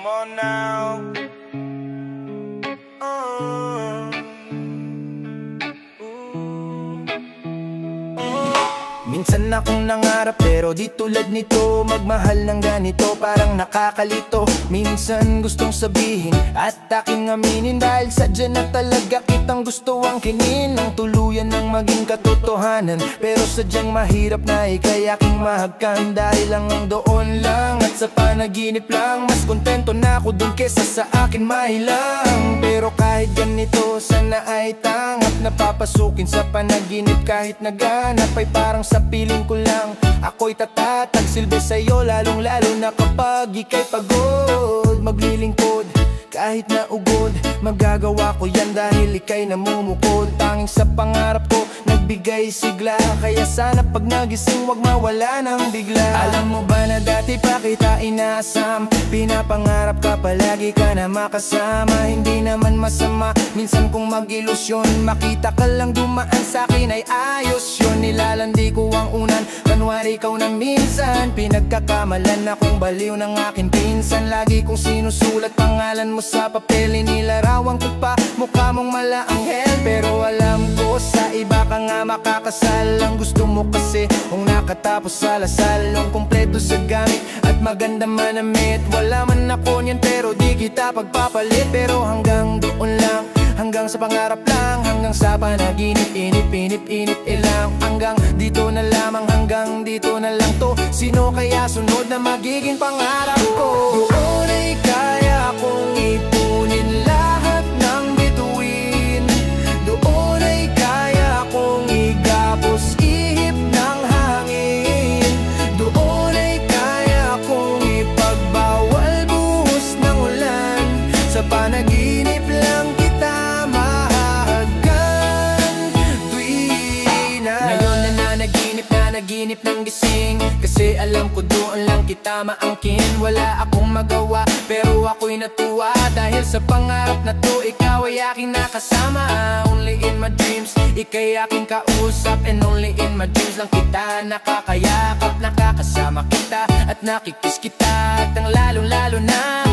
Come on now. Minsan akong nangarap pero di tulad nito, magmahal ng ganito parang nakakalito. Minsan gustong sabihin at aking aminin, dahil sadya na talaga kitang gusto angkinin ng tuluyan ng maging katotohanan. Pero sadyang mahirap na ika'y aking mahagkan, dahil lang ang doon lang at sa panaginip lang. Mas kontento na ako dun kesa sa akin mahilang. Pero kahit ganito sana ay tanggap na papasukin sa panaginip. Kahit naghanap ay parang sa piling ko lang ako'y tatatag silbi sa'yo, lalong lalo na kapag ika'y pagod. Maglilingkod kahit na ugod, magagawa ko yan dahil ika'y namumukod. Tanging sa pangarap ko nagbigay sigla, kaya sana pag nagising wag mawala ng bigla. Alam mo ba na dati pa kita inaasam, pinapangarap ka palagi ka na makasama. Hindi naman masama minsan kung mag-ilusyon, makita ka lang dumaan sa'kin ay ayos yun. Nilalandi ko ang unan, kanwari ikaw na minsan. Pinagkakamalan akong baliw ng akin pinsan, lagi kong sinusulat pangalan mo sa papel. Inilarawan ko pa mukha mong malaanghel, pero alam ko sa iba ka nga makakasal. Ang gusto mo kasi kung nakatapos sa lasal, ang kompleto sa gamit at maganda manamit. Wala man ako niyan pero di kita pagpapalit. Pero hanggang doon lang, hanggang sa pangarap lang, hanggang sa panaginip, inip, inip, inip, ilang. Hanggang dito na lamang, hanggang dito na lang to. Sino kaya sunod na magiging pangarap ko? Doon ay kaya kong ipunin lahat ng bituin. Doon ay kaya kong igapos ihip ng hangin. Doon ay kaya kong ipagbawal buhos ng ulan. Sa panaginip lang kita mahahagkan tuwina. Ngayon na naginip ng gising, kasi alam ko doon lang kita maangkin. Wala akong magawa pero ako'y natuwa, dahil sa pangarap na to ikaw ay aking nakasama. Only in my dreams ika'y aking kausap, and only in my dreams lang kita nakakayakap. Nakakasama kita at nakikis kita, at ang lalong-lalo na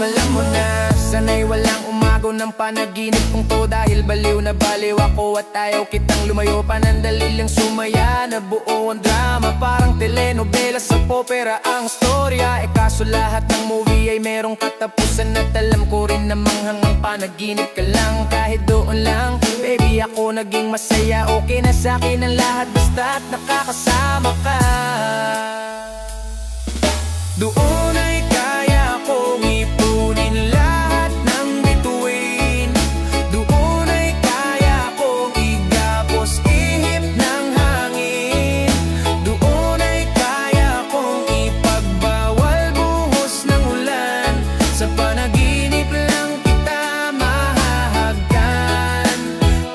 alam mo na, sana'y walang umagaw ng panaginip kong to, dahil baliw na baliw ako at ayaw kitang lumayo. Panandali lang sumaya na buo ang drama, parang telenovela sa opera ang storya. Kaso lahat ng movie ay merong katapusan, at alam ko rin namang hanggang panaginip ka lang. Kahit doon lang, baby ako naging masaya. Okay na sa'kin ang lahat basta't nakakasama ka. Doon ay kaya kong ipunin lahat ng bituin. Doon ay kaya kong igapos ihip ng hangin. Doon ay kaya kong ipagbawal buhos ng ulan. Sa panaginip lang kita mahahagkan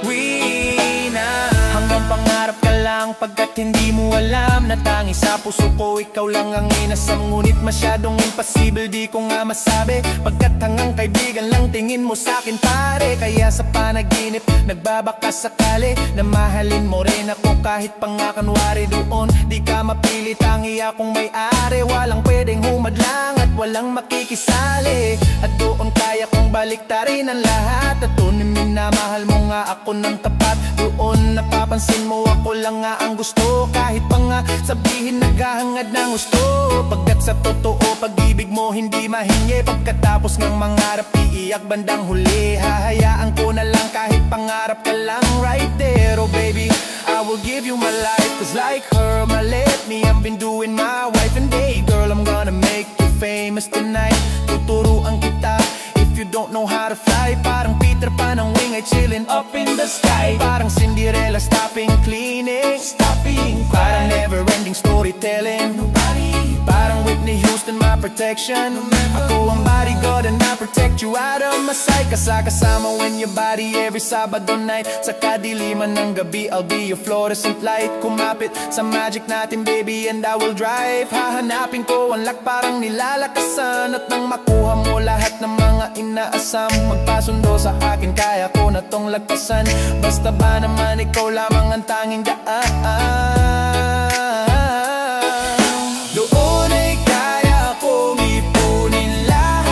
tuwina. Hanggang pangarap ka lang pagkat hindi mo alam na tangi sa puso ko ikaw lang ang inasam. Ngunit masyadong imposible di ko nga masabi, pagkat hanggang kaibigan lang tingin mo sa'kin pare. Kaya sa panaginip nagbabaka sakali na mahalin mo rin ako, kahit pa nga kanwari doon di ka mapili. Tangi akong may-ari, walang pwedeng humadlang at walang makikisali. At doon kaya kong baliktarin ang lahat, at tununin na mahal mo nga ako ng tapat. Doon napapansin mo ako lang nga ang gusto, kahit pa nga sabihin naghahangad ng gusto. Pagkat sa totoo pag-ibig mo hindi mahingi, pagkatapos ng mangarap iiyak bandang huli. Hahayaan ko na lang kahit pangarap ka lang right there. Oh baby, I will give you my life, cause like her, my let me, I've been doing my wife and day. Girl, I'm gonna make you famous tonight. Tuturuan kita if you don't know how to fly. Parang Peter Pan ang wing ay chillin' up in the sky. Parang Cinderella stopping cleaning, parang never-ending storytelling. Parang Whitney Houston, my protection. Ako ang bodyguard and I protect you out of my sight. Kasama when your body every Sabado night. Sa kadiliman ng gabi I'll be your fluorescent light. Kumapit sa magic natin baby and I will drive. Hahanapin ko ang luck parang nilalakasan, at nang makuha mo lahat ng mga inaasam, magpasundo sa akin kaya ko na tong lagpasan. Basta ba naman ikaw lamang ang tanging daan. Doon ay kaya kong ipunin lahat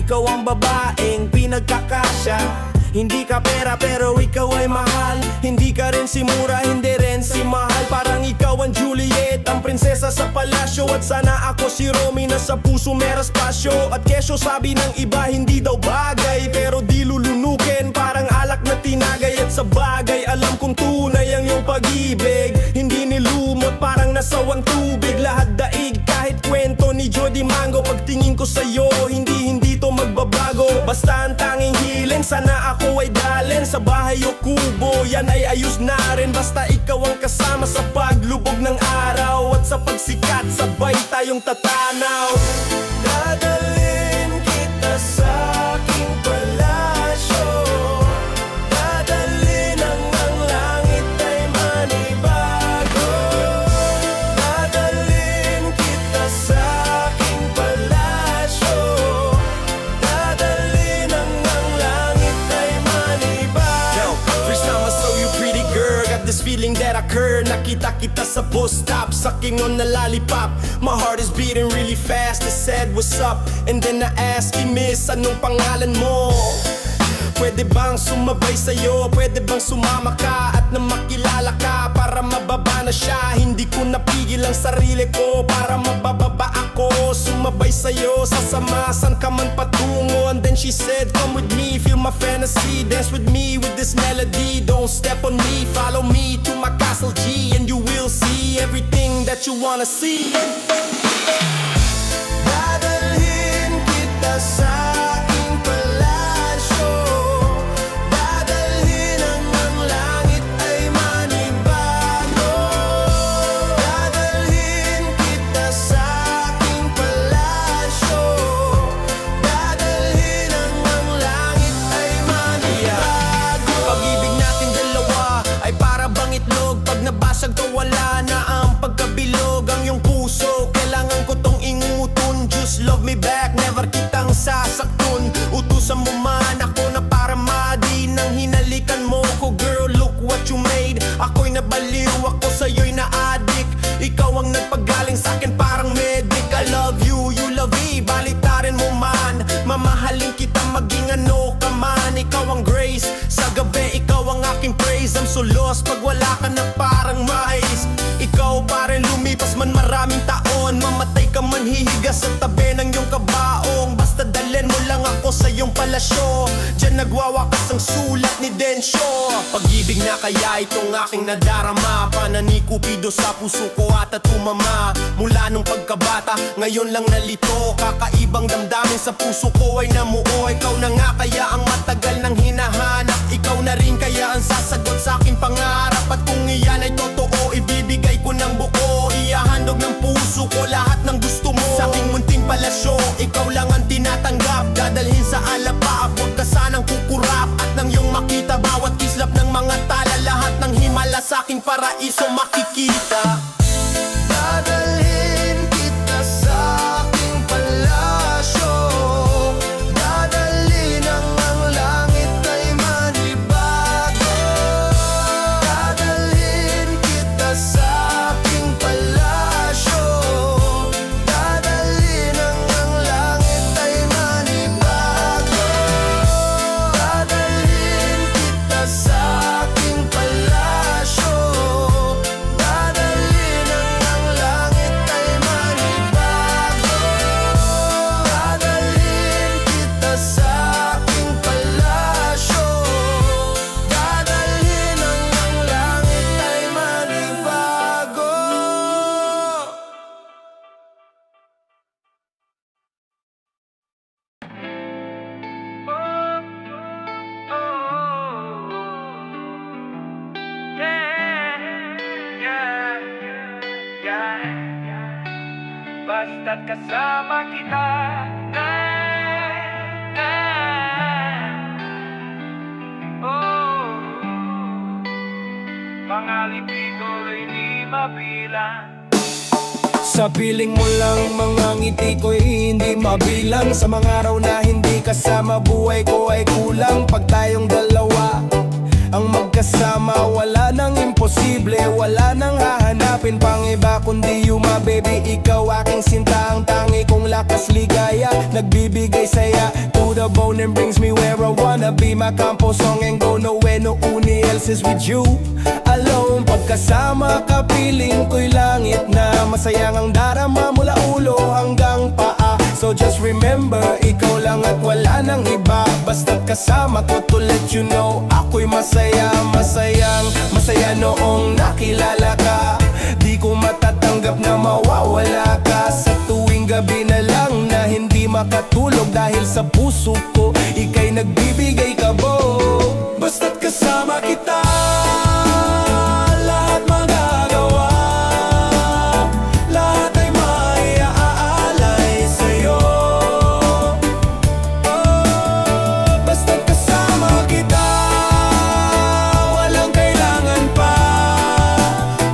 ikaw ang babaeng pinagkakasya. Hindi ka pera pero ikaw ay mahal. Hindi ka rin si Mura, hindi rin si Mahal. Parang ikaw ang Juliet, ang prinsesa sa palasyo. At sana ako si Romy na sa puso meron spasyo. At kesyo sabi ng iba hindi daw bagay, pero di lulunukin parang alak na tinagay. At sa bagay alam kong tunay ang iyong pag-ibig. Hindi nilumot parang nasawang tubig. Lahat daig kahit kwento ni Jody Mango. Pagtingin ko sa'yo hindi to magbabago. Basta ang tanging hiling sana ako ay dalin sa bahay o kubo. Yan ay ayos na rin basta ikaw ang kasama sa paglubog ng araw. At sa pagsikat sabay tayong tatanaw. Dadalhin kita sa aking palasyo. Dadalhin ang langit ay manibago. Dadalhin kita sa aking palasyo. Dadalhin ang langit ay manibago. First time I saw you pretty girl, got this feeling that occurred. Nakita kita sa bus stop, sucking on the lollipop. My heart is beating really fast, it said what's up. And then I asked, miss, anong pangalan mo? Pwede bang sumabay sa'yo? Pwede bang sumama ka at na makilala ka para mababa na siya? Hindi ko napigil ang sarili ko para mabababa ako. Sumabay sa'yo, sasama saan ka man patungo. And then she said, come with me, feel my fantasy. Dance with me with this melody. Don't step on me, follow me to my castle G. And you will see everything that you wanna see. Dadalhin kita sa aking palasyo. Dadalhin ang langit ay manibago. Dadalhin kita sa aking palasyo. Dadalhin ang langit ay manibago. Pag-ibig natin dalawa ay para bang itlog. Pag nabasag to wala na ang pagkabilog. Ang iyong puso kailangan ko tong ingutun. Just love me back, never kitang sasaktun. Utusan mo man ako na para madi nang hinalikan mo ko. Girl, look what you made. Ako'y nabaliw, ako sa'yo'y na-addict. Ikaw ang nagpagaling sa'kin parang medic. I love you, you love me, balitarin mo man. Mamahalin kita maging ano ka man. Ikaw ang grace, sa gabi ikaw ang aking praise. I'm so lost pag wala ka na parang mais. Ikaw parang lumipas man maraming taon. Mamatay ka man hihiga sa tabi ng iyong kabaong. Basta dalhin mo lang ako sa iyong palasyo. Diyan nagwawakas ang sulat ni Densyo. Pag-ibig na kaya itong aking nadarama. Panani Cupido sa puso ko at tumama. Mula nung pagkabata, ngayon lang nalito. Kakaibang damdamin sa puso ko ay namuo. Ikaw na nga kaya ang matagal nang hinahanap. Ikaw na rin kaya ang sasagot sa aking pangarap. At kung iyan ay totoo, ibibigay ko ng buo. Ihahandog ng puso ko lahat ng gusto mo. Sa aking munting palasyo, ikaw lang ang tinatanggap. Dadalhin sa alapa, huwag ka sanang kukurap. At nang iyong makita bawat kislap ng mga tala, lahat ng himala sa aking paraiso makikita. Dadalhin kita sa aking palasyo. Dadalhin ang langit ay manibago. Dadalhin kita sa aking palasyo. Dadalhin ang langit ay manibago. Dadalhin kita sa aking palasyo. Dadalhin ang langit ay manibago. Dadalhin kita sa aking palasyo. Dadalhin ang langit ay manibago. Basta't kasama kita, mga libig ko'y di mabilang. Sa piling mo lang mga ngiti ko'y hindi mabilang. Sa mga araw na hindi kasama buhay ko ay kulang. Pag tayong dalawa ang magkasama, wala nang imposible, wala nang hahanapin pang iba kundi yuma baby. Ikaw aking sinta, ang tangi kong lakas ligaya. nagbibigay saya to the bone and brings me where I wanna be. My compo song and go nowhere, no uni else is with you alone. Pagkasama ka, piling ko'y langit na masayang ang darama mula ulo hanggang paa. So just remember, ikaw lang at wala nang iba. Basta't kasama ko to let you know, ako'y masaya, masaya noong nakilala ka. Di ko matatanggap na mawawala ka. Sa tuwing gabi na lang na hindi makatulog dahil sa puso ko ika'y nagbibigay kabo. Basta't kasama kita, lahat magagawa, lahat ay maiaalay sa'yo. Basta't kasama kita, walang kailangan pa,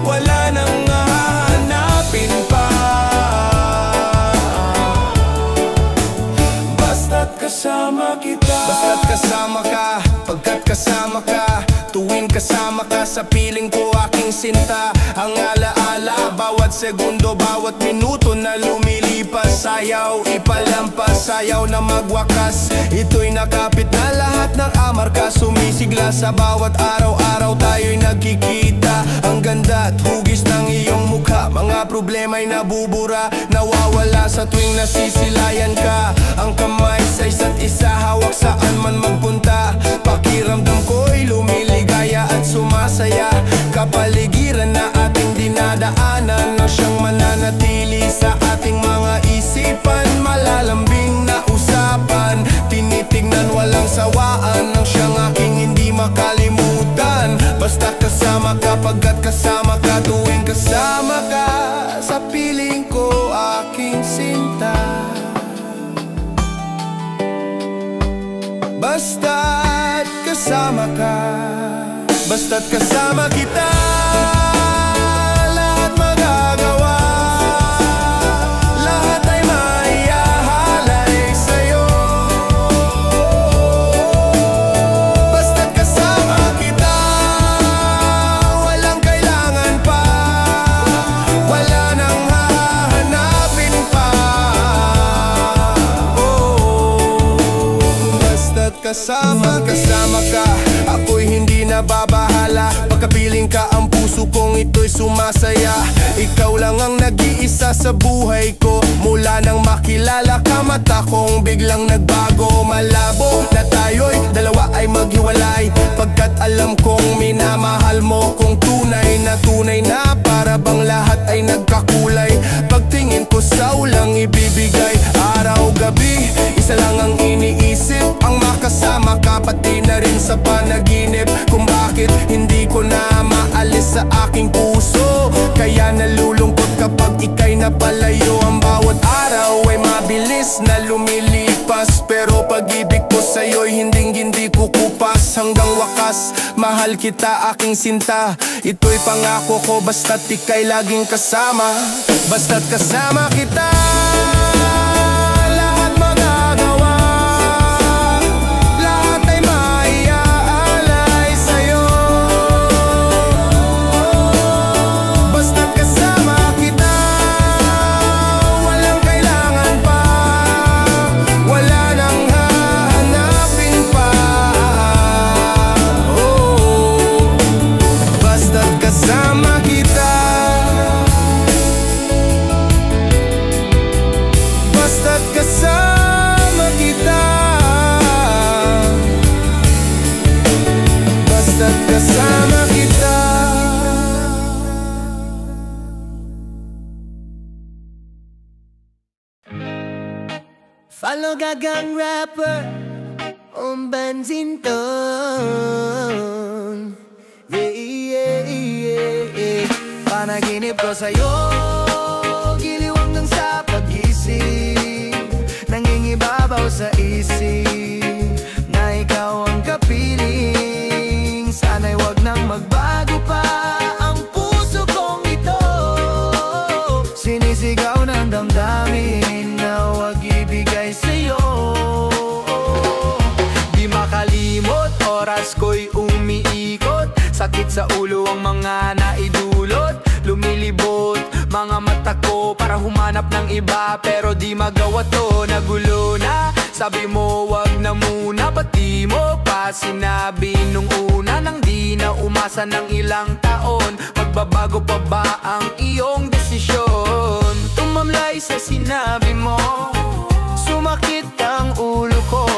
wala nang hahanapin pa. Basta't kasama kita, basta't kasama ka, pagkat kasama ka, tuwing kasama ka, sa piling ko aking sinta. Ang alaala, bawat segundo, bawat minuto na lumilipas. Sayaw, ipalampas, sayaw na magwakas. Ito'y nakapit na lahat ng amarka, sumisigla sa bawat araw-araw tayo'y nagkikita. Ang ganda at hugis ng iyong mukha, mga problema'y nabubura, nawawala sa tuwing nasisilayan ka. Ang kamay sa isa't isa, hawak saan man magpunta. Pakiramdam ko'y lumiligaya at sumasaya. Kapaligiran na ating dinadaanan na siyang mananatili sa ating mga isipan. Malalambing na usapan, tinitignan walang sawaan, ang siyang aking hindi makalimutan. Basta kasama ka, pagkat kasama ka, tuwing kasama ka, sa piling ko aking sinta. Basta't kasama ka, basta't kasama kita, lahat magagawa, lahat ay maiaalay sa'yo. Basta't kasama kita, walang kailangan pa, wala nang hahanapin pa. Basta't kasama ka, ako'y hindi nababahala. Pagkapiling ka, ang puso kong ito'y sumasaya. Ikaw lang ang nag-iisa sa buhay ko. Mula nang makilala ka, mata kong biglang nagbago. Malabo na tayo'y dalawa ay maghiwalay, pagkat alam kong minamahal mo kong tunay na para bang lahat ay nagkakulay. Pagtingin ko sa ulang ibibigay, araw-gabi, isa lang ang iniisip, ang makasama ka, pati na rin sa panaginip. Kung bakit hindi ko na maalis sa aking puso, kaya nalulungkot kapag ika'y napalayo. Ang bawat araw ay mabilis na lumilipas, pero pag-ibig ko sa'yo'y hindi kukupas. Hanggang wakas, mahal kita aking sinta. Ito'y pangako ko, basta't ika'y laging kasama. Basta't kasama kita, lahat magagawa, lahat ay maiaalay sa'yo. Basta't kasama kita, walang kailangan pa, wala nang hahanapin pa. Basta't kasama kita, basta't kasama kita, basta't kasama kita. Follow gagang rapper on Banzinton. Yeah. Panaginip ko sa'yo, giliw hanggang sa pag-isip, nangingibabaw sa isip na ikaw ang kapiling. Sana'y wag nang magbago pa ang puso kong ito. Sinisigaw ng damdamin na wag ibigay sa'yo. Di makalimot, oras ko'y umiikot, sakit sa ulo ang mga naidulot. Lumilibot, mga mata ko para humanap ng iba, pero di magawa to, nagulo na. Sabi mo wag na muna, ba't di mo pa sinabi nung una? Nang di na umasa ng ilang taon, magbabago pa ba ang iyong desisyon? Tumamlay sa sinabi mo, sumakit ang ulo ko.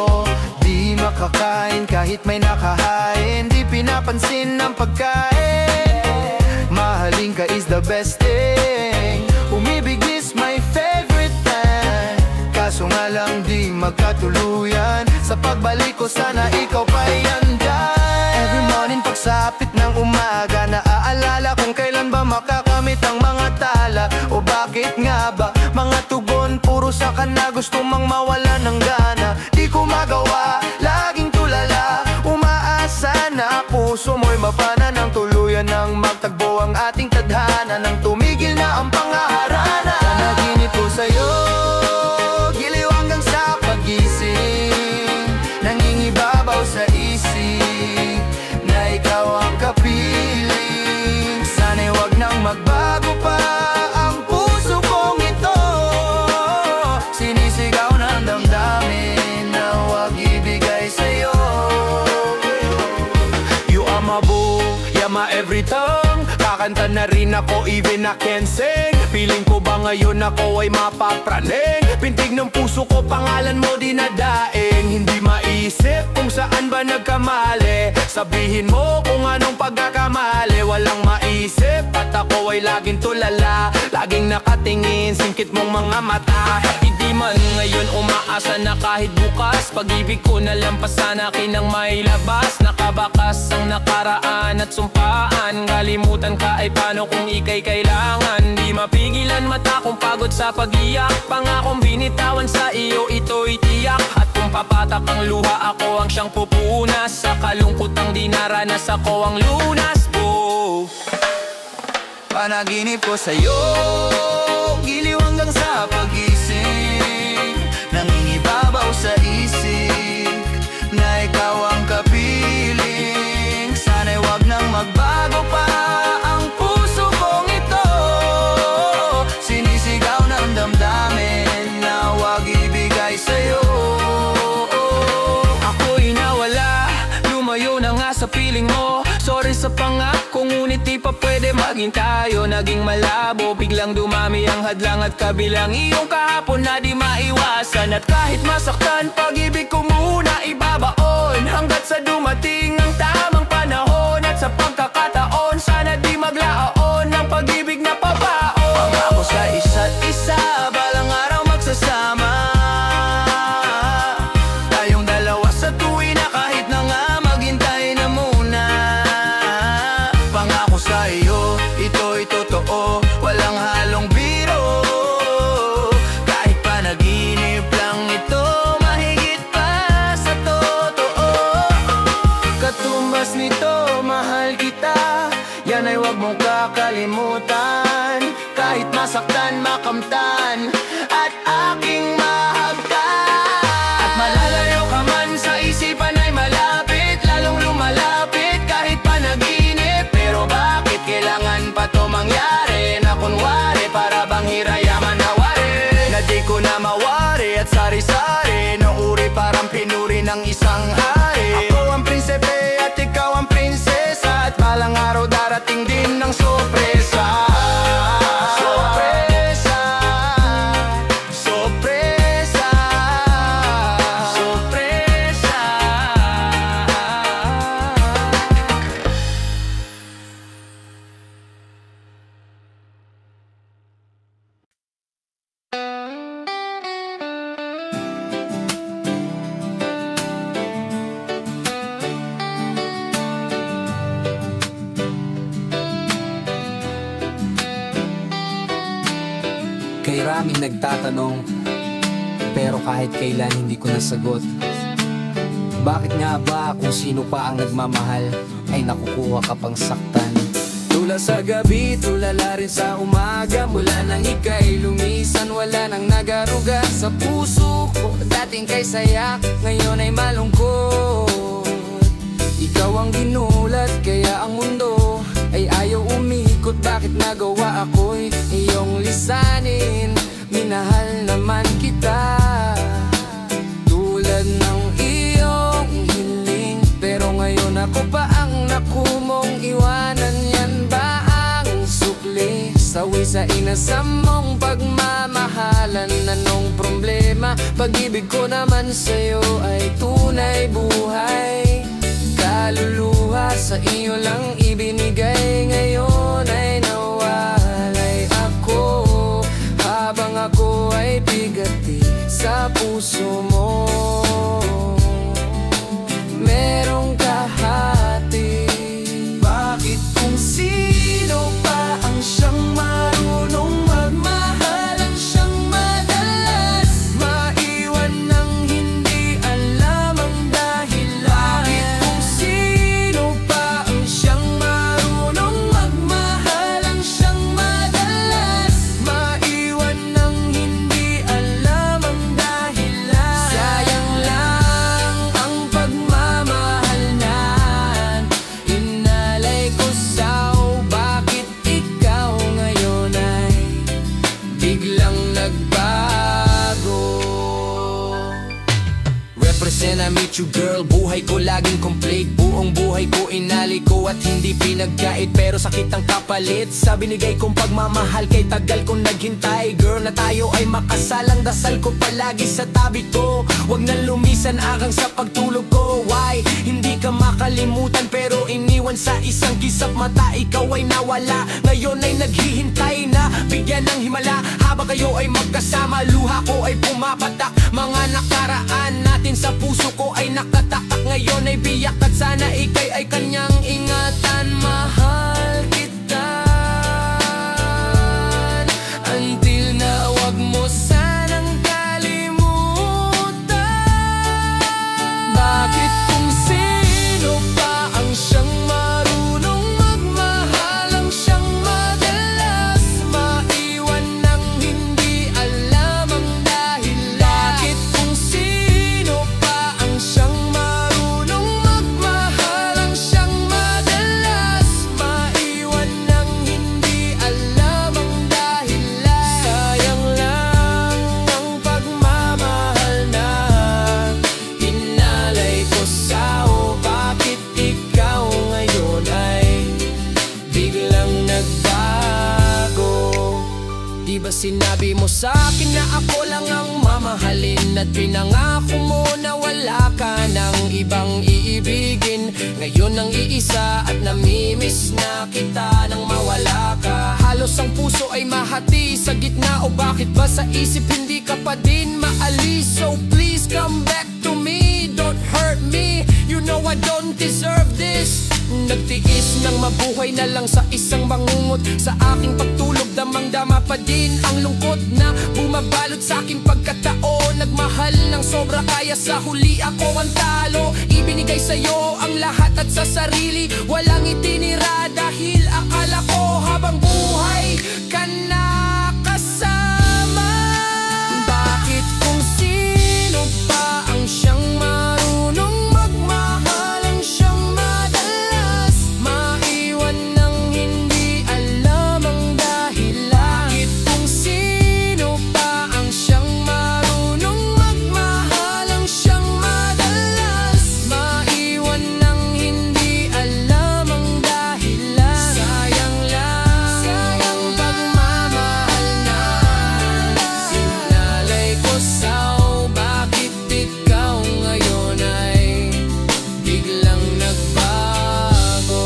Di makakain kahit may nakahain, di pinapansin ang pagkain. Mahalin ka is the best thing, umibig is my favorite thing. Kaso nga lang di magkatuluyan, sa pagbalik ko sana ikaw pa iandyan. Every morning pagsapit ng umaga, naaalala kung kailan ba makakamit ang mga tala. O bakit nga ba mga tugon puro sa na gusto mang mawala ng gana? Di ko magawa, laging tulala, umaasa na puso mo'y mapana ng tuluyan, nang magtagbo ang ating tadhana, nang tumigil na ang pangaharana. Panaginip ko sa'yo, giliw hanggang sa pagising, nangingibabaw sa isip na ikaw ang kapiling. Sana'y wag nang magbago pa ang puso kong ito, sinisigaw ng damdamin na wag ibigay sa'yo. You are my boo, you're my everything. Kakanta na rin ako even I can't sing. Feeling ko ba ngayon ako ay mapapraning? Pintig ng puso ko, pangalan mo dinadaing. Hindi maisip kung saan ba nagkamali, sabihin mo kung anong pagkakamali. Walang maisip at ako ay laging tulala, laging nakatingin, singkit mong mga mata. Hindi man ngayon umaasa na kahit bukas, pag-ibig ko na lampasan akin ang mailabas. Nakabakas ang nakaraan at sumpaan, kalimutan ka ay paano kung ika'y kailangan. Di mapigilan mata kung pagod sa pag-iyak, pangakong binitawan sa iyo ito'y tiyak. At kung papatak ang luha, ako ang siyang pupunas, sa kalungkotang di naranas, ako ang lunas po. Panaginip ko sa'yo, giliw hanggang sa pagising, nangingibabaw sa isip na ikaw ang kapiling. Sana'y wag nang magbago pa ang puso kong ito, sinisigaw ng damdamin na wag ibigay sa'yo. Ako'y nawala, lumayo na nga sa piling mo. Sorry sa pangako, ngunit di pa pwede maging tayo. Naging malabo, biglang dumami ang hadlang at kabilang iyong kahapon na di maiwasan. At kahit masaktan, pag-ibig ko muna ibabaon, hanggat sa dumating ang tamang panahon. At sa pagkakataon, sana di maglaon ng pag-ibig na pabaon. Pangako sa isa't isa, balang araw magsasama tayong dalawa sa tuwi na kahit na nga maghintay na muna. Pangako sa iyo, ito'y totoo, walang halong biro. Kahit panaginip lang ito, mahigit pa sa totoo. Katumbas nito, mahal kita, yan ay wag mong kakalimutan. Kahit masaktan, makamtan, at aking mahagkan. At malalayo ka man sa isipan ay malapit, lalong lumalapit kahit panaginip. Pero bakit kailangan pa to mangyari, na kunwari para bang hirayaman na wari, na di ko na mawari at sari-sari na uri parang pinuri ng isang hari. Ako ang prinsipe at ikaw ang prinsesa, at balang araw darating din ng sorpresa. Sorpresa, sorpresa, sorpresa. Kay raming nagtatanong, pero kahit kailan hindi ko nasagot. Bakit nga ba kung sino pa ang nagmamahal ay nakukuha ka pang saktan? Tula sa gabi, tulala rin sa umaga, mula nang ika'y lumisan, wala nang nagaruga sa puso ko. Dating kay saya, ngayon ay malungkot. Ikaw ang ginulat, kaya ang mundo ay ayaw umikot. Bakit nagawa ako'y iyong pasanin. Minahal naman kita tulad ng iyong hiling, pero ngayon ako pa ang nakumong iwanan. Yan ba ang sukli? Sawi sa inasam mong pagmamahalan. Anong problema? Pag-ibig ko naman sa'yo ay tunay buhay. Kaluluha sa iyo lang ibinigay. Ngayon ay nawalay ako, habang ako ay bigati sa puso mo. Merong kahati. Bakit kung sino pa ang siyang marunong magmahal, ang siyang madalas maiwan ng hindi alam ang dahilan? Bakit kung sino pa ang siyang marunong magmahal, ang siyang madalas maiwan ng hindi alam ang dahilan? Sayang lang ang pagmamahal na inalay ko sa'yo. Bakit ikaw ngayon ay biglang nagbago? Represent, I meet you girl. Buhay ko laging complete. Buong buhay ko inali ko at hindi pinagkait, pero sakit ang kapalit sa binigay kong pagmamahal. Kay tagal kong naghintay, girl, na tayo ay makasalang. Dasal ko palagi sa tabi ko, wag na lumisan akang sa pagtulog ko. Why? Hindi ka makalimutan pero iniwan sa isang kisap mata. Ikaw ay nawala, ngayon ay naghihintay na bigyan ng himala. Habang kayo ay magkasama, luha ko ay pumapatak. Mga nakaraan natin sa puso ko ay nakataktak. Ngayon ay biyak at sana ikay ay kanyang ingatan. Mahal kita until na wag mo sanang kalimutan. Bakit kung sino pa ang siyang marunong magmahal, ang siyang madalas maiwan ng hindi alam ang dahilan? Bakit kung sino pa ang siyang marunong magmahal, ang siyang madalas maiwan ng hindi alam ang dahilan? Sayang lang ang pagmamahal na inalay ko sa'yo. Bakit ikaw ngayon ay biglang nagbago? Di ba sinabi mo sa akin na ako lang ang mamahalin, at pinangako mo na wala ka ng ibang iibigin? Ngayon ang iisa at namimiss na kita nang mawala ka. Halos ang puso ay mahati sa gitna, o bakit ba sa isip hindi ka pa din maalis? So please come back to me, don't hurt me. You know I don't deserve this. Nagtiis ng mabuhay na lang sa isang bangungot. Sa aking pagtulog damang-dama pa din ang lungkot na bumabalot sa aking pagkataon. Nagmahal ng sobra kaya sa huli ako ang talo. Ibinigay sa'yo ang lahat at sa sarili walang itinira, dahil akala ko habang buhay ka na kasama. Bakit kung sino pa ang siyang marunong magmahal, ang siyang madalas maiwan ng hindi alam ang dahilan? Bakit kung sino pa ang siyang marunong magmahal, ang siyang madalas maiwan ng hindi alam ang dahilan? Sayang lang ang pagmamahal na sinalay ko sa'yo. Bakit ikaw ngayon ay biglang nagbago?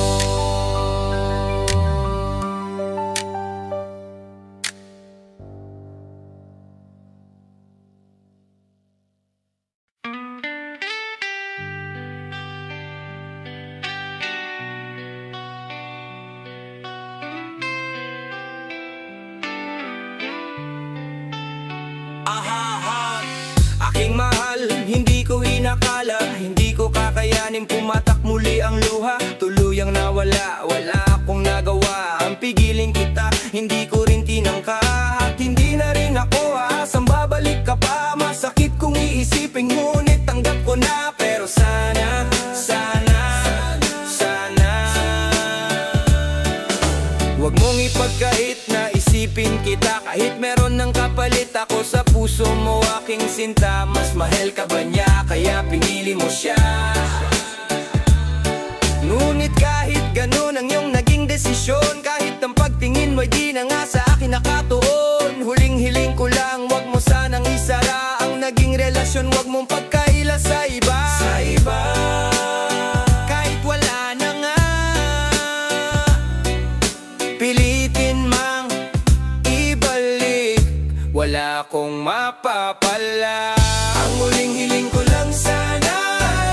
Aking mahal, hindi ko inakala, hindi ko kakayanin pumatak muli ang luha. Tuluyang nawala, wala akong nagawa. Ang pigilin kita, hindi ko rin tinangka. At hindi na rin ako aasang babalik ka pa. Masakit kung iisipin, ngunit tanggap ko na. Pero sana, sana, sana wag mong ipagkait na isipin kita. Kahit meron ng kapalit ako sa puso mo aking sinta, mas mahal ka ba niya kaya pinili mo siya? Ngunit kahit ganun ang iyong naging desisyon, kahit ang pagtingin mo'y di na nga sa akin nakatuon, huling-hiling ko lang wag mo sanang isara ang naging relasyon, wag mong pagkaila sa iba. Kahit wala na nga, pilitin mang ibalik, wala akong mapapala. Ang huling hiling ko lang sana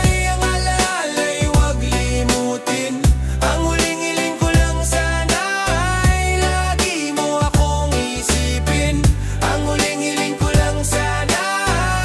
ay ang alalay wag limutin. Ang huling hiling ko lang sana ay lagi mo akong isipin. Ang huling hiling ko lang sana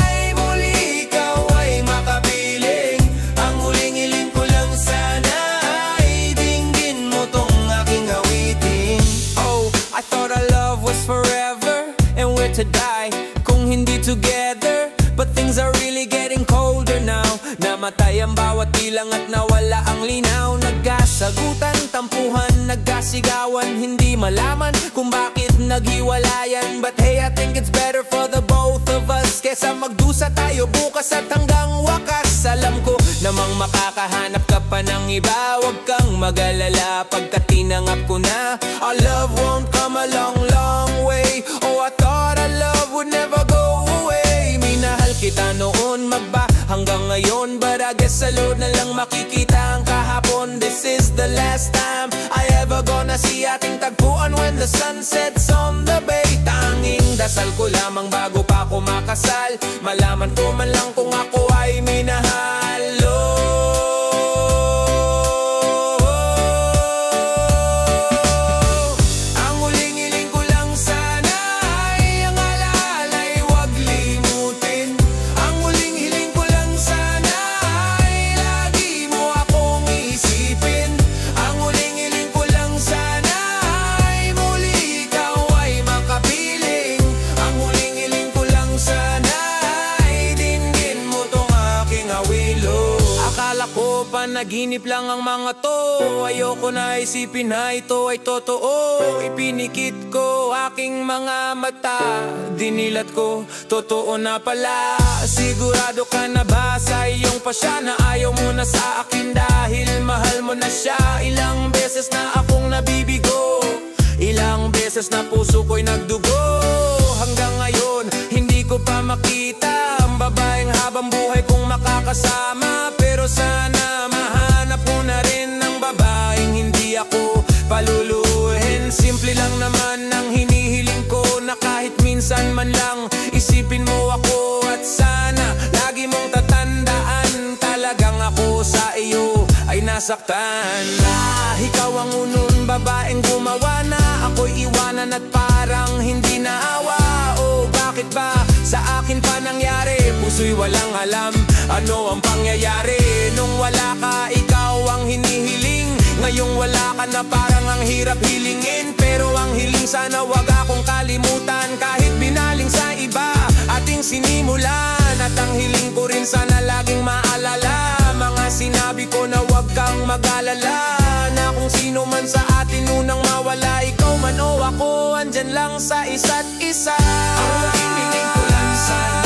ay muli ikaw ay makapiling. Ang huling hiling ko lang sana ay dinggin mo tong aking awitin. Oh, I thought our love was forever and we're to die kung hindi together. But things are really getting colder now. Namatay ang bawat ilang at nawala ang linaw. Nagkasagutan, tampuhan, nagkasigawan, hindi malaman kung bakit naghiwalayan. But hey, I think it's better for the both of us kesa magdusa tayo bukas at hanggang wakas. Alam ko namang makakahanap ka pa ng iba, wag kang mag-alala pagka tinanggap ko na. Our love won't come a long, long way. Oh, I thought our love would never go away. Minahal kita noon magba hanggang ngayon, but I guess sa load na lang makikita ang kahapon. This is the last time I ever gonna see ating tagpuan when the sun sets on the bay. Tanging dasal ko lamang bago pa ako makasal, malaman ko man lang kung ako ay minahal. Ang huling hiling ko lang sana ay ang alalay wag limutin. Ang huling hiling ko lang sana ay lagi mo akong isipin. Ang huling hiling ko lang sana ay muli ikaw ay makapiling. Ang huling hiling ko lang sana ay dinggin mo tong aking awilo. Akala ko panaginip lang ang mga to, ayoko na isipin na ito ay totoo. Ipinikit ko aking mga mata, dinilat ko, totoo na pala. Sigurado ka na ba sa iyong pasya na ayaw mo na sa akin dahil mahal mo na siya? Ilang beses na akong nabibigo, ilang beses na puso ko'y nagdugo. Hanggang ngayon hindi ko pa makita ang babaeng habang buhay kong makakasama. Pero sana mahanap mo na rin ang babaeng hindi ako paluluhin. Simple lang naman ang hinihiling ko, na kahit minsan man lang isipin mo ako. At sana lagi mong tatandaan, talagang ako sa iyo ay nasaktan. Ikaw ang unang babaeng gumawa na ako'y iwanan at parang hindi naawa. Oh, bakit ba sa akin pa nangyari? Puso'y walang alam ano ang pangyayari. Nung wala ka, ikaw ang hinihiling. Ngayong wala ka na, parang ang hirap hilingin. Pero ang hiling sana wag akong kalimutan. Kahit binaling sa iba ating sinimulan. At ang hiling ko rin sana laging maalala mga sinabi ko na wag kang mag-alala. Na kung sino man sa atin unang mawala, ikaw man o ako, andyan lang sa isa't isa. Ang hiniling ko lang sana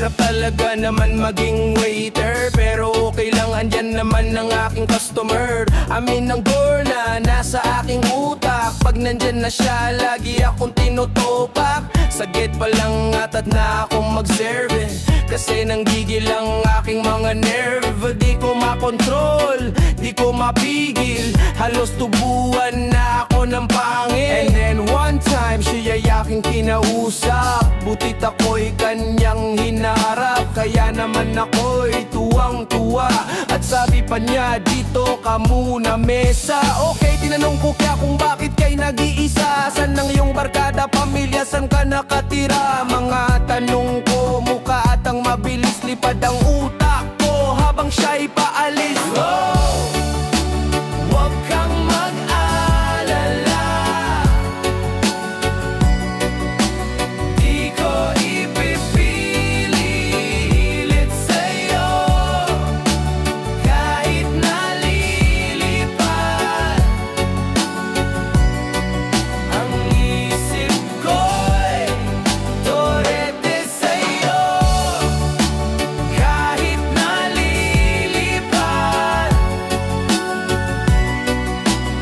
Mahirap talaga naman maging waiter, pero okay lang, andyan naman ang aking customer. Amin ng girl na nasa aking utak, pag nandyan na siya, lagi akong tinutupak. Sagit pa lang at na akong mag-serve, kasi nanggigil ang aking mga nerve. Di ko makontrol, di ko mapigil, halos tubuan na ako ng pangil. And then one time, siya aking kinausap, butit ako'y kanyang hinaharap. Kaya naman ako'y tuwang-tuwa, at sabi pa niya, dito ka muna mesa. Okay, tinanong ko kaya kung bakit kay nag-iisa. San ang iyong barkada, pamilya, san ka nakatira? Mga tanong ko, mukha at ang mabilis, lipad ang utak ko habang siya'y paalis. Oh, huwag kang mag-alala, di ko ipipilit sa'yo, kahit nalilipad ang isip ko'y torete sa'yo, kahit nalilipad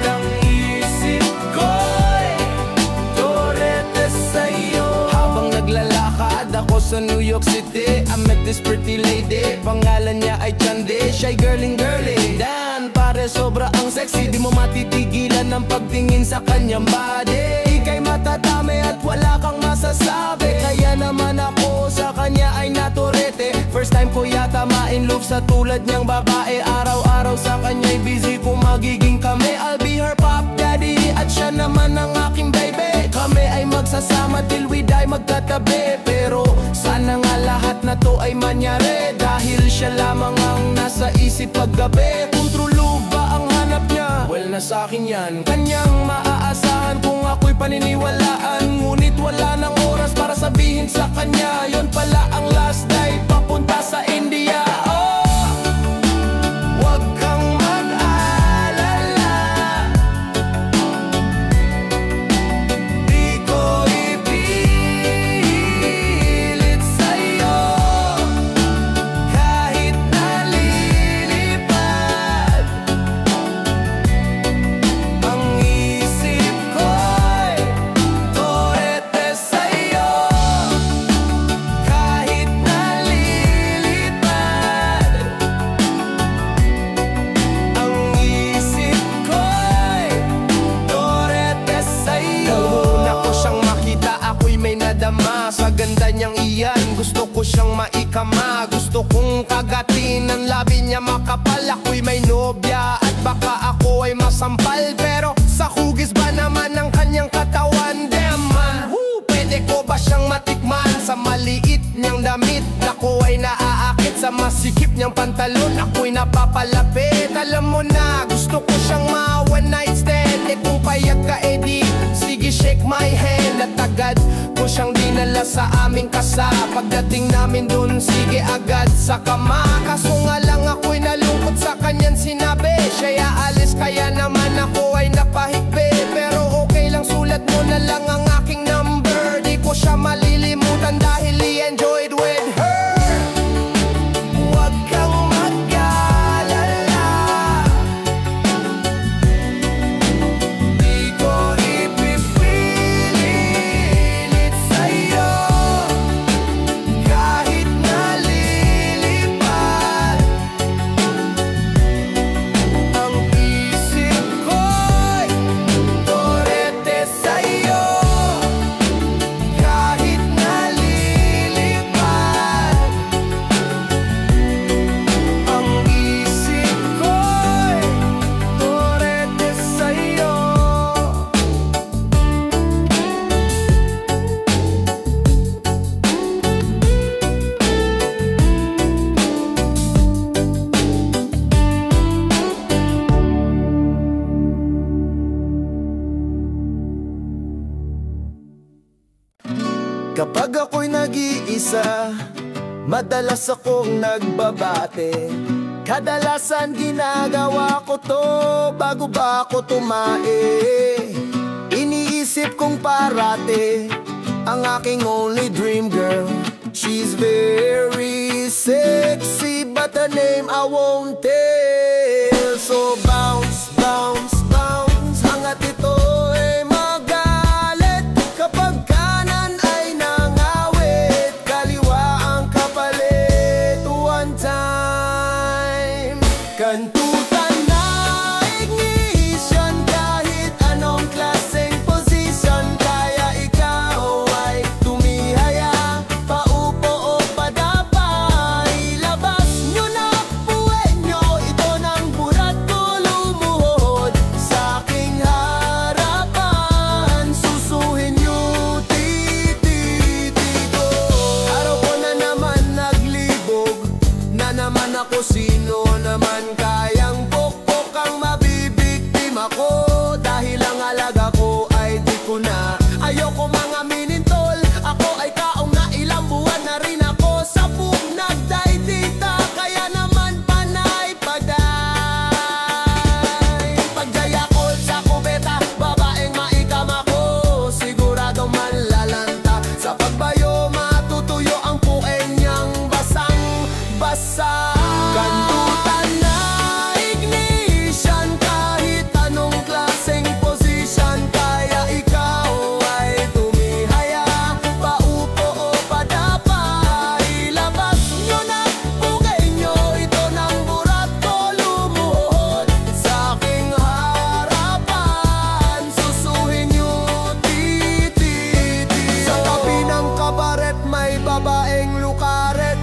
ang isip ko'y torete sa'yo. Habang naglalakad ako sa New York City, I met this pretty lady, pangalan niya ay Chande. Siya'y girling girly, dan pare sobra ang sexy, di mo matitigilan ang pagtingin sa kanyang body. Ika'y matatame at wala kang masasabi, kaya naman ako sa kanya ay naturete. First time ko yata ma-inlove sa tulad niyang babae, araw-araw sa kanya'y busy kung magiging kami. I'll be her pop daddy at siya naman ang aking baby. Kami ay magsasama till we die, magkatabi. Pero sana nga lahat na to ay manyari, dahil siya lamang ang nasa isip paggabi. Kung true love ba ang hanap niya, well, nasa akin yan. Kanyang maaasahan kung ako'y paniniwalaan, ngunit wala nang oras para sabihin sa kanya, yon pala ang last day papunta sa India. Oh, huwag kang mag-alala, di ko ipilit sa'yo, kahit nalilipad ang isip ko'y torete sa'yo, kahit nalilipad ang isip ko'y torete sa'yo. Una ko siyang makita, ako'y may nadama sa ganda niyang iyan. Gusto ko siyang maikama, gusto kong kagatin ang labi niya makapal. Ako'y may nobya at baka ako ay masampal, pero sa hugis ba naman ang kanyang katawan? Damn man, woo, pwede ko ba siyang matikman? Sa maliit niyang damit, ako ay naaakit. Sa masikip niyang pantalon, ako'y napapalapit. Alam mo na, gusto ko siyang ma-one night stand. Eh kung payag ka, edi sige, shake my hand. At agad ko siyang dinala sa aming kasa. Pagdating namin dun, sige agad sa kama. Kaso nga lang ako'y nalungkot sa kanyan sinabi, siya'y aalis, kaya naman ako ay napahigbi. Pero okay lang, sulat mo na lang ang aking number, di ko siya malilimutan dahil i-enjoyed with her. Huwag kang mag-alala, di ko ipipilit sa'yo, kahit nalilipad ang isip ko'y torete sa'yo, kahit nalilipad ang isip ko'y torete sa'yo. Kapag ako'y nag-iisa, madalas akong nagbabate. Kadalasan ginagawa ko to bago ba ako tumae. Iniisip kong parate ang aking only dream girl. She's very sexy, but her name I won't tell. So bounce, bounce, bounce, hangat ito ay magalit. Kapag kanan ay nangawit, kaliwa ang kapalit. One time, kantutan na ignition, kahit anong klaseng posisyon. Kaya ikaw ay tumihaya, paupo o padapa. Ilabas nyo na puwet nyo, ito ng burat ko lumuhod sa aking harapan. Susuhin nyo tititi ko. Araw ko na naman naglibog, na naman ako, sino naman kayang pokpok ang mabibiktima ko? Dahil ang alaga ko ay di ko na ayoko mga minintol. Ako ay taong na ilang buwan na rin ako sa nagday tita, kaya naman panay paday. Pagjayakol sa kubeta, babaeng maikam ako, siguradong manlalanta. Sa pagbayo matutuyo ang pueng niyang basang-basa. Kantutan na ignition, kahit anong klaseng posisyon. Kaya ikaw ay tumihaya, paupo o padapa. Ilabas nyo na pugay nyo, ito ng burat ko lumuhod sa aking harapan. Susuhin nyo tititi. Sa tabi ng kabaret may babaeng lukaret,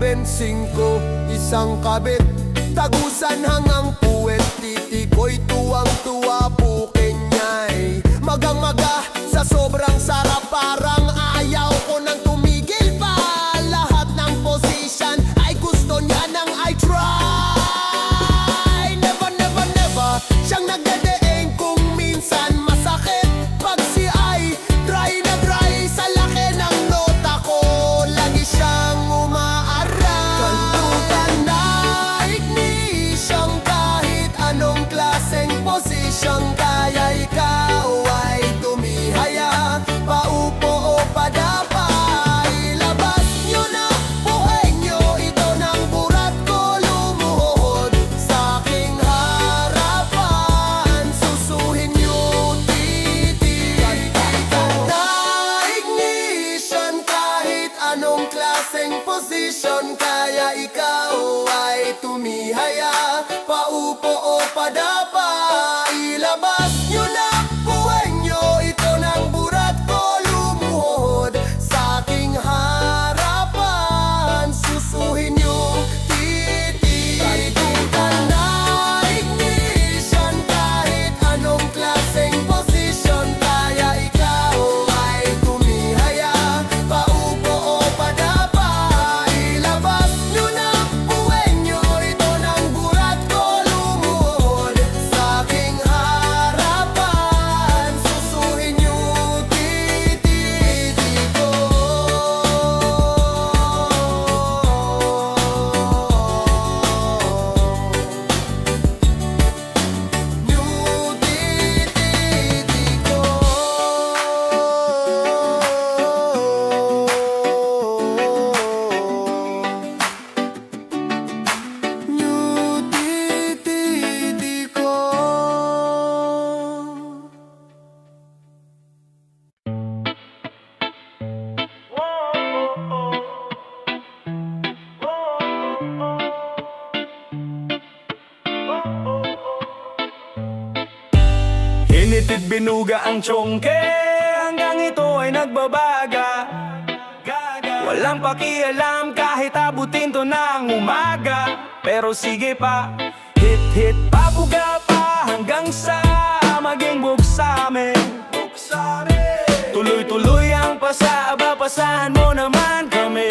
bensing ko isang kabit, tagusan hangang puwet. Titi ko'y tuwang-tuwa, pukin niya'y magang-maga. Sa sobrang sarap parang ayaw ko nang tumigil pa. Lahat ng position ay gusto niya nang I try. Never, never, never siyang nagdedeeng kung minsan masakit. Pag si ay dry na dry sa laki ng nota ko, lagi siyang umaaral. Kantutan na ignition, kahit anong klaseng posisyon. Kaya ikaw ay tumihaya, paupo o padapa. Ilabas nyo na buhay nyo, ito ng burat ko lumuhod sa aking harapan. Susuhin nyo titi. Kantutan na ignition, kahit anong klaseng posisyon. Kaya ikaw ay tumihaya, paupo o padapa. Ilabas nyo na buhay nyo, ito ng burat ko lumuhod sa aking harapan. Susuhin nyo titi. Kantutan na ignition, kahit anong klaseng posisyon. Kaya ikaw ay tumihaya, paupo o padapa. Ilabas nyo na buhay nyo, ito ng burat ko lumuhod sa aking harapan. Susuhin nyo titi ko. Nyo titi ko. Nyo titi ko. Hinitid binuga ang tsongke, hanggang ito ay nagbabaga. Walang pakialam kahit abutin to ng umaga. Pero sige pa, hit pabuga pa hanggang sa maging buksame. Tuloy-tuloy ang pasaba, pasahan mo naman kami.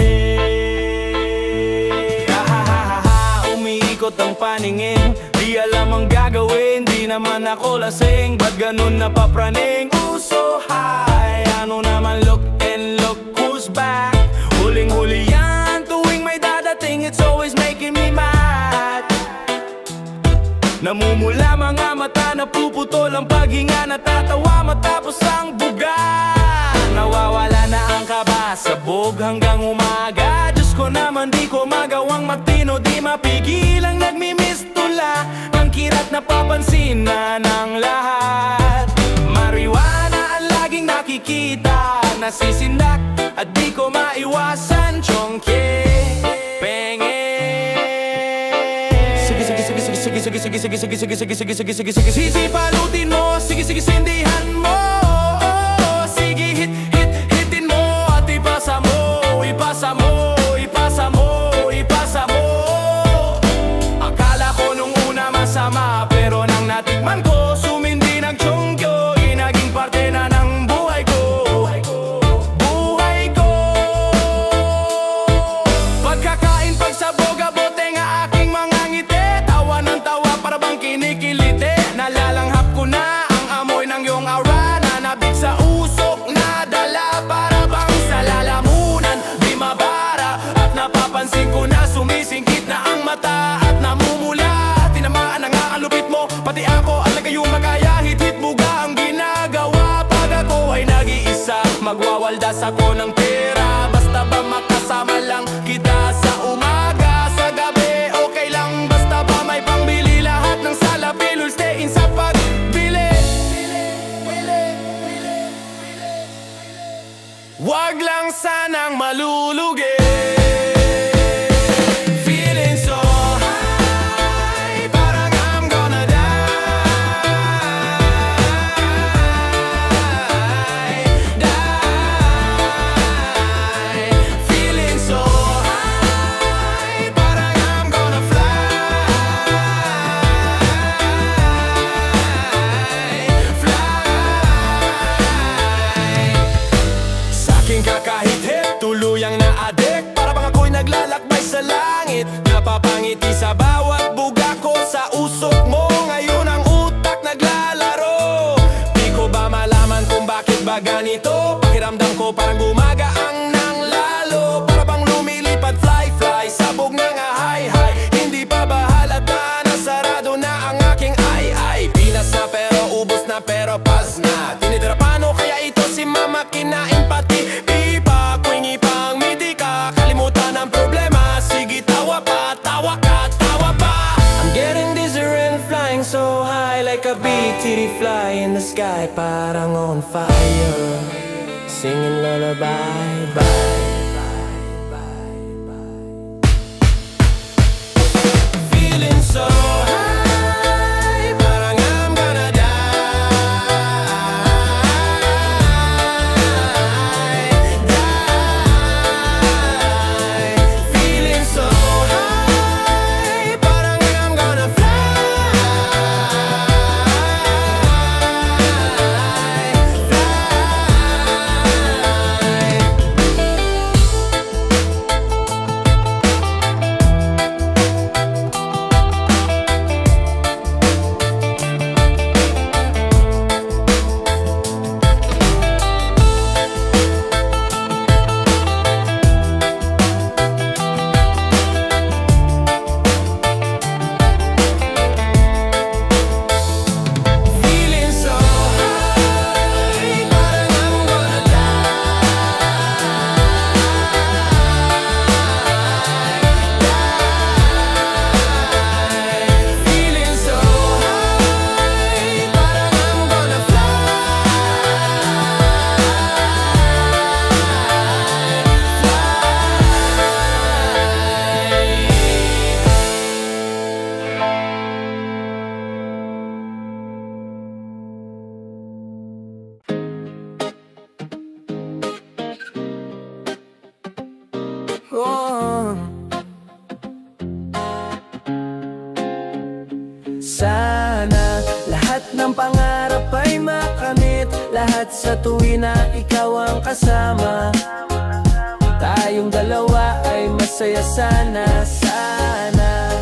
Umiikot ang paningin, di alam ang gagawin. Di naman ako lasing, ba't ganun napapraning? So high, ano naman look and look who's back. Huling-huli yan, tuwing may dadating, it's always making me mad. Namumula mga mata, napuputol ang paghinga, natatawa matapos ang buga. Nawawala na ang kaba Sasabog hanggang umaga. Diyos ko naman, di ko magawang matino, di mapigilang nagmimistula. Ang kirat na papansin na ng lahat. Marijuana ang laging nakikita, nasisindak at di ko maiwasan. Chongke, penge. Sige, sige, sige, sige, sige, sige, sige, sige, sige, sige, sige, sige, sige, sige, sige, sisipalutin mo, sige, sige, sindihan mo. Sige, hit, hit, hitin mo at ipasa mo, ipasa mo, ipasa mo, ipasa mo. Akala ko nung una masama, pero nang natikman ko, sumindi ng chongkyo, naging parte na ng buhay ko. Buhay ko. Pagkakain, pagsabog, abote nga aking mga ngiti. Tawa ng tawa para bang kinikiliti. Nalalanghap ko na ang amoy ng iyong aura. Nanabig sa usok na dala para bang sa lalamunan di mabara. At napapansin ko na sumisingkit na ang mata at namumula. Tinamaan na nga ang lupit mo, pati ako ang nagayong makaya. Hit-hit buga ang ginagawa pag ako ay nag-iisa. Magwawaldas ako ng pera, basta ba makasama lang kita sa umaga. Sa gabi okay lang, basta ba may pangbili. Lahat ng salapi, will stay in sa pagbili. Wag lang sanang malulugi. Feeling so high, parang I'm gonna die, die. Feeling so high, parang I'm gonna fly, fly. Sa'king kakahit-hit, tuluyang na-addict. Para bang ako'y naglalakbay sa langit. Napapangiti sa bawat buga ko. Sa usok mo ngayon ang utak naglalaro. Di ko ba malaman kung bakit ba ganito? Pakiramdam ko parang gumagaang nang lalo. Para bang lumilipad fly-fly, sabog na nga high-high. Hindi pa ba halata na sarado na ang aking ay-ay? Pinas na pero ubos na pero pas na. Tinitira paano kaya ito si mama kinain pati pipa. Kwingi pang miti ka, kalimutan ang problema. Sige tawa pa, tawa ka, tawa pa. I'm getting dizzy and flying so high, like a big titty fly in the sky. Parang on fire, singing lullaby, bye. Feeling so high, parang I'm gonna die, die. Feeling so high, parang I'm gonna fly, feeling so high, parang I'm gonna die, die. Feeling so high, parang I'm gonna Oh. Sana lahat ng pangarap ay makamit. Lahat sa tuwin na ikaw ang kasama. Tayong dalawa ay masaya sana, sana.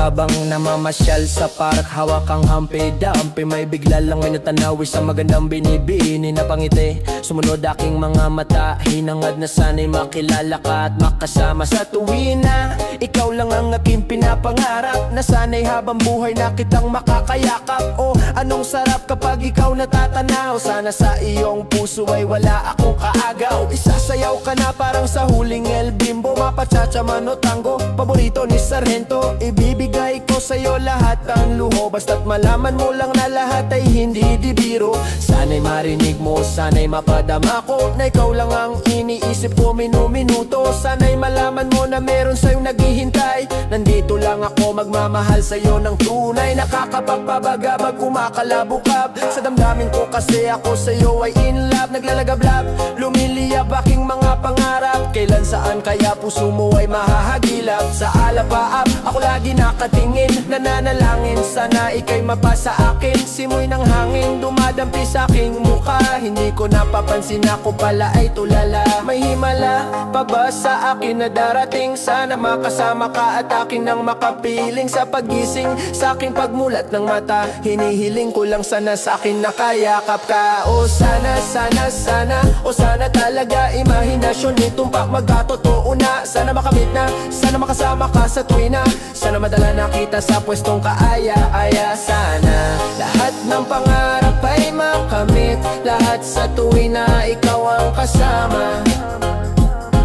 habang namamasyal sa park, hawak ang hampi-dampi. May bigla lang may natanawi sa magandang binibini na pangiti. Sumunod aking mga mata, hinangad na sana'y makilala ka at makasama sa tuwina. Ikaw lang ang aking pinapangarap, na sana'y habang buhay na kitang makakayakap. O anong sarap kapag ikaw natatanaw, sana sa iyong puso ay wala akong kaagaw. Isasayaw ka na parang sa huling El Bimbo, mapachacha man o tango, paborito ni Sargento. Ibibigay ko sa'yo lahat ang luho, basta't malaman mo lang na lahat ay hindi di biro. Sana'y marinig mo, sana'y mapadama ko, na ikaw lang ang iniisip ko minu-minuto. Sana'y malaman mo na meron sa'yong naghihintay, nandito lang ako magmamahal sa'yo ng tunay. Nakakapagpabagabag, kumakalabukab sa damdamin ko kasi ako sa'yo ay in love. Naglalagablab, lumiliyab aking mga pangarap, kailan saan kaya puso mo ay mahahagilap. Sa alapaap, ako lagi nakatingin, nananalangin sana ika'y mapasa akin. Simoy ng hangin, dumadampi sa aking mukha, hindi ko napapansin ako pala ay tulala. May himala pa ba sa akin na darating? Sana makasama ka at akin nang makapiling sa pagising, sa aking pagmulat ng mata. Hinihiling ko lang sana sa akin nakayakap ka. O sana, sana, sana, o sana talaga imahinasyon nitumpak magkatotoo na. Sana makamit na, sana makasama ka sa tuwina, sana madala na kita sa pwestong kaaya-aya. Sana lahat ng pangarap ay makamit, lahat sa tuwina ikaw ang kasama.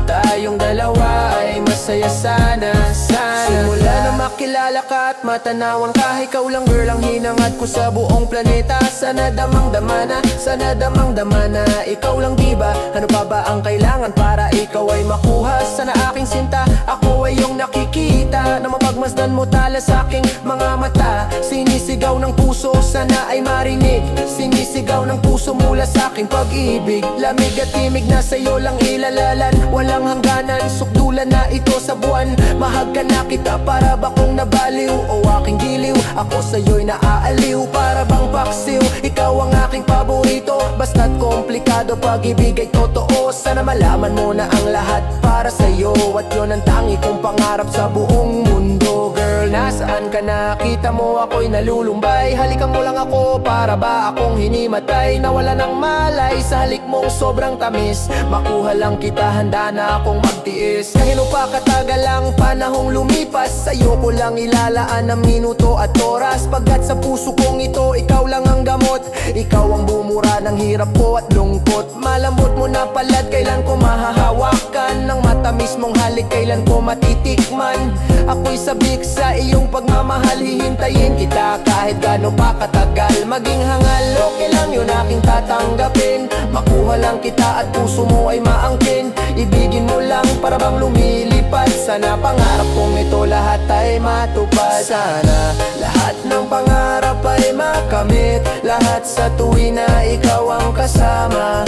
Tayong dalawa ay masaya sana, sana. Simula na makilala ka at matanawan ka, ikaw lang girl ang hinangad ko sa buong planeta. Sana damang-dama na, sana damang-dama na, ikaw lang diba? Ano pa ba ang kailangan para ikaw ay makuha? Sana aking sinta, ako ay iyong nakikita, na mapagmasdan mo tala sa aking mga mata. Sinisigaw ng puso, sana ay marinig, sinisigaw ng puso mula sa aking pag-ibig. Lamig at timig na sa'yo lang ilalalan, walang hangganan, sukdulan na ito sa buwan. Mahal ka na kita, para ba kung nabaliw o aking giliw? Ako sa'yo'y naaaliw, para bang paksiw. Ikaw ang aking paborito, basta't komplikado, pag-ibig ay totoo. Sana malaman mo na ang lahat para sa'yo, at yun ang tangi kong pangarap sa buong mundo. Girl, nasaan ka na? Kita mo ako'y nalulumbay, halikan mo lang ako, para ba akong hinimatay? Nawala ng malay sa halik mong sobrang tamis, makuha lang kita, handa na akong magtiis. Kahit pa katagal ang panahong lumipas, sa'yo ko lang ilalaan ng minuto at oras, pagkat sa puso kong ito ikaw lang ang gamot. Ikaw ang bumura ng hirap ko at lungkot, malambot mo na palad, kailan ko mahahawakan? Ng matamis mong halik, kailan ko matitikman? Ako'y sabik sa iyong pagmamahal, hihintayin kita kahit gaano pa katagal. Maging hangal, okay lang yun aking tatanggapin, makuha lang kita at puso mo ay maangkin. Ibigin mo lang para bang lumilipad, sana pangarap kong ito lahat ay matupad. Sana lahat ng pangarap ay makamit, lahat sa tuwina ikaw ang kasama.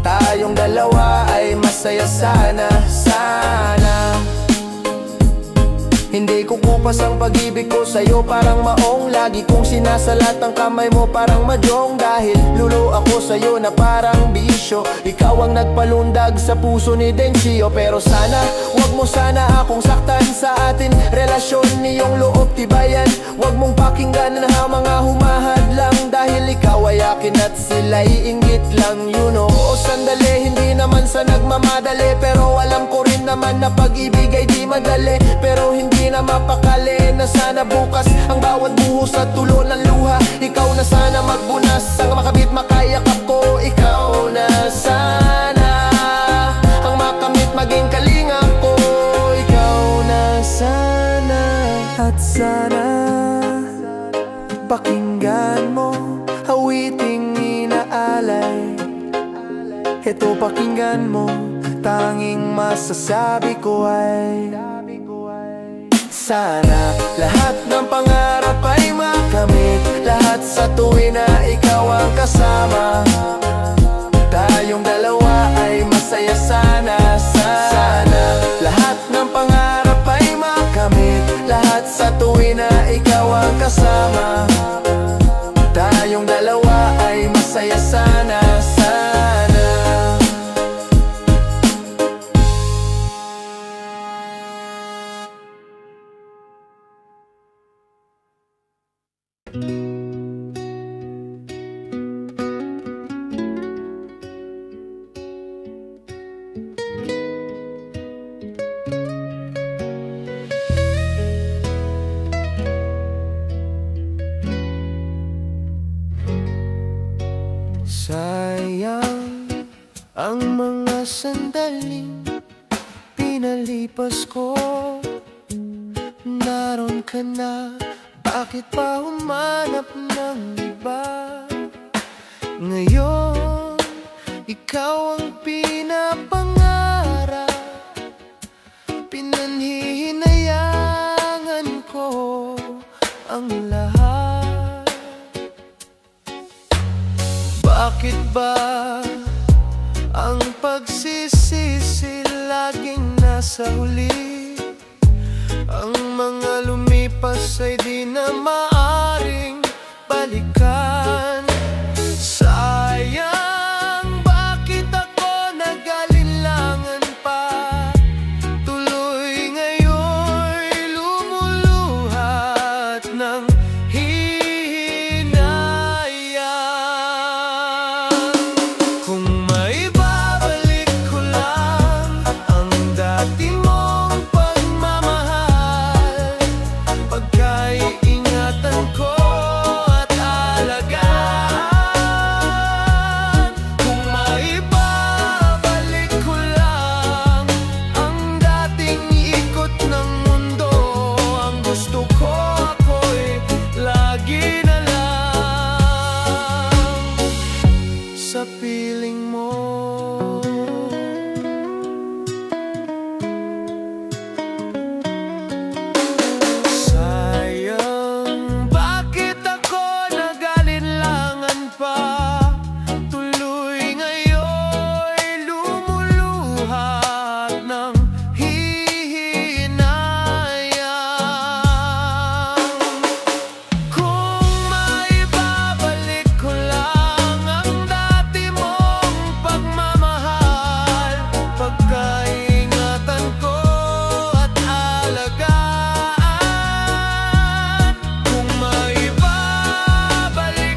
Tayong dalawa ay masaya sana, sana. Hindi ko kupas ang pag-ibig ko sa'yo, parang maong lagi kong sinasalat ang kamay mo parang madyong. Dahil lulo ako sa'yo na parang bisyo, ikaw ang nagpalundag sa puso ni Dencio. Pero sana, wag mo sana akong saktan sa atin relasyon, niyong loob tibayan. Wag mong pakinggan na mga humahad lang, dahil ikaw ay akin at sila'y inggit lang, you know. O sandali, hindi naman sa nagmamadali, pero alam ko rin naman na pag-ibig ay di madali. Pero hindi na mapakali na sana bukas ang bawat buhos at tulo ng luha, ikaw na sana magbunas, ang makabit makayakap ko. Ikaw na sana ang makamit maging kalinga ko. Ikaw na sana, at sana pakinggan mo awiting inaalay. Ito pakinggan mo, tanging masasabi ko ay sana lahat ng pangarap ay makamit, lahat sa tuwina ikaw ang kasama. Tayong dalawa ay masaya sana, sana. Lahat ng pangarap ay makamit, lahat sa tuwina ikaw ang kasama. Tayong dalawa ay masaya sana, sana. Sayang ang mga sandaling pinalipas ko. Naroon ka na, bakit pa humanap ng iba? Ngayon, ikaw ang pinapangarap, pinanhihinayangan ko ang lahat. Bakit ba ang pagsisisi laging nasa huli? Ang mga lumipas ay di na maaring balikan. Sayang, bakit ako nag-alinlangan pa? Tuloy ngayon'y lumuluhat ng hihinayang. Kung may babalik ko lang ang dati mong pagmamahal, pagkaiingatan ko at alagaan. Kung may babalik ko lang ang dating ikot ng mundo, ang gusto ko ako'y lagi na lang sa piling mo. Sayang, bakit ako nag-alinlangan pa? Tuloy ngayon'y lumuluhat ng hihinayang. Kung maibabalik ko lang ang dati mong pagmamahal, pagkaingatan ko at alagaan. Kung maibabalik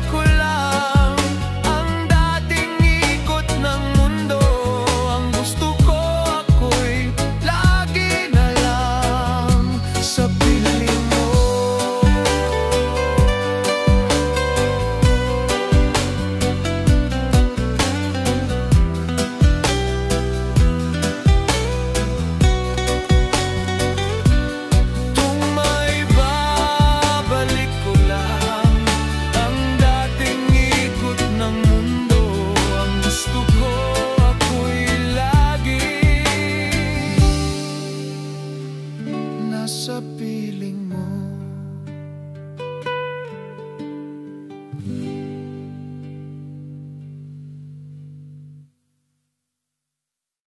ko lang ang dating ikot ng mundo, ang gusto ko ako'y lagi na lang sa piling mo. Kung maibabalik ko lang ang dating ikot ng mundo, ang gusto ko ako'y lagi nasa piling